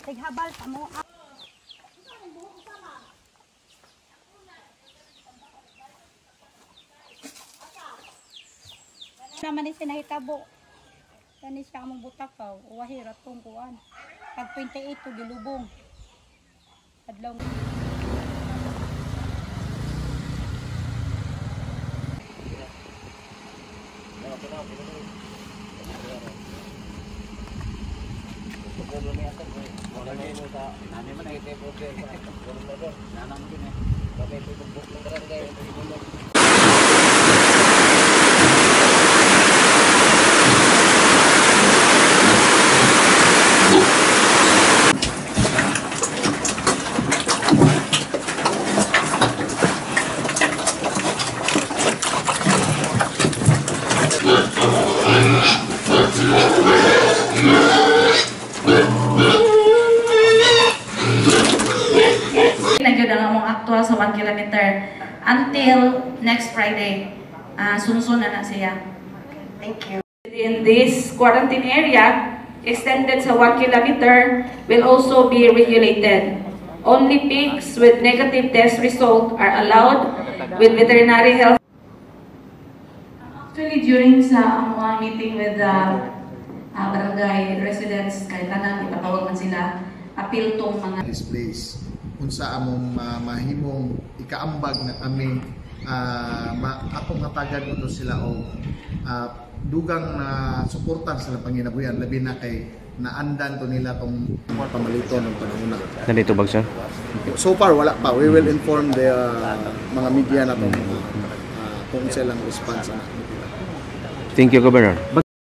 Tighabal sa mo. Naman ni sinahitabo. Kani siya among butakaw, wahira tong kuan. Pag 28 to gilubong. Adlaw. Nagyod ang among actual sa 1 kilometer until next Friday. Sunsun na siya. Thank you. In this quarantine area, extended sa 1 kilometer will also be regulated. Only pigs with negative test result are allowed with veterinary health. Actually, during sa among meeting with the barangay residents, kahit tanan, ipatawag man sila, appeal tong mga displays unsa among mahimong ikaambag na kami akong matagan mo sila o dugang na suportan sa panginabuyan labi na kay naandan to nila tong pamalito ng panahon. Nandito ba sir? So far wala pa. We will inform the mga media na to kung silang response na. Thank you, Governor.